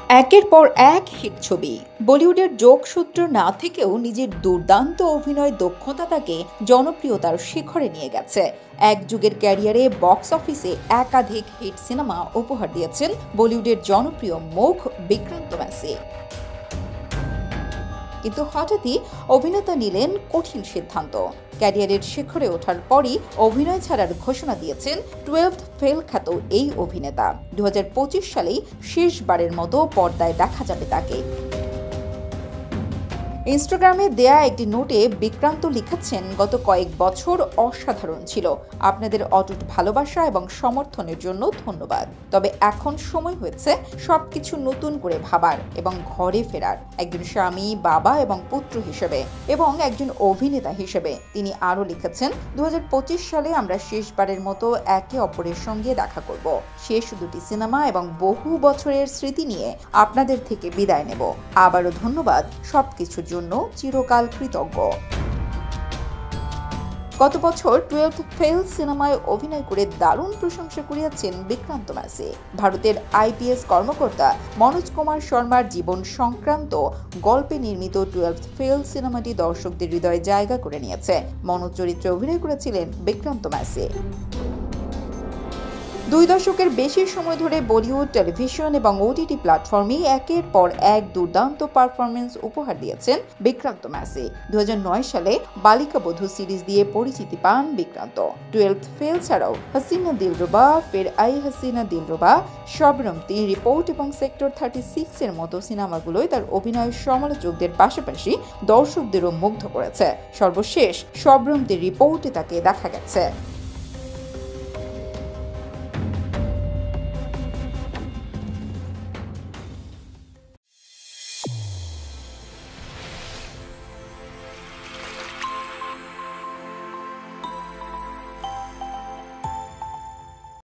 একের পর এক হিট ছবি। বলিউডের যোগসূত্র না থেকেও নিজের দুর্দান্ত অভিনয় দক্ষতা তাকে জনপ্রিয়তার শিখরে নিয়ে গেছে। এক যুগের ক্যারিয়ারে বক্স অফিসে একাধিক হিট সিনেমা উপহার দিয়েছেন বলিউডের জনপ্রিয় মুখ বিক্রান্ত ম্যাসি। কিন্তু হঠাৎই অভিনেতা নিলেন কঠিন সিদ্ধান্ত। ক্যারিয়ারের শিখরে ওঠার পরই অভিনয় ছাড়ার ঘোষণা দিয়েছেন 12th ফেল খ্যাত এই অভিনেতা। 2025 সালেই শেষবারের মতো পর্দায় দেখা যাবে তাকে। ইনস্টাগ্রামে দেয়া একটি নোটে বিক্রান্ত লিখেছেন, গত কয়েক বছর অসাধারণ ছিল। আপনাদের অটুট ভালোবাসা এবং সমর্থনের জন্য ধন্যবাদ। তবে এখন সময় হয়েছে সবকিছু নতুন করে ভাবার এবং ঘরে ফেরার, একজন স্বামী, বাবা এবং পুত্র হিসেবে এবং একজন অভিনেতা হিসেবে। তিনি আরও লিখেছেন, 2025 সালে আমরা শেষবারের মতো একে অপরের সঙ্গে দেখা করব। শেষ দুটি সিনেমা এবং বহু বছরের স্মৃতি নিয়ে আপনাদের থেকে বিদায় নেব। আবারও ধন্যবাদ, সবকিছুর জন্য চিরকাল কৃতজ্ঞ। গত বছর 12th ফেল সিনেমায় অভিনয় করে দারুণ প্রশংসা কুড়িয়েছেন বিক্রান্ত ম্যাসি। ভারতের আইপিএস কর্মকর্তা মনোজ কুমার শর্মার জীবন সংক্রান্ত গল্পে নির্মিত 12th ফেল সিনেমাটি দর্শকদের হৃদয়ে জায়গা করে নিয়েছে। মনোজ চরিত্রে অভিনয় করেছিলেন বিক্রান্ত ম্যাসি। 2 দশকের বেশি সময় ধরে বলিউড, টেলিভিশন এবং ওটিটি প্ল্যাটফর্মে একের পর এক দুর্দান্ত পারফরমেন্স উপহার দিয়েছেন বিক্রান্ত ম্যাসি। 2009 সালে বালিকা বধূ সিরিজ দিয়ে পরিচিতি পান বিক্রান্ত। 12th ফেল ছাড়াও হাসিনা দিলরুবা, ফির আই হাসিনা দিলরুবা, শবরমতি, রিপোর্ট এবং সেক্টর 36 এর মতো সিনেমাগুলোয় তার অভিনয় সমালোচকদের পাশাপাশি দর্শকদেরও মুগ্ধ করেছে। সর্বশেষ শবরমতি রিপোর্টে তাকে দেখা গেছে।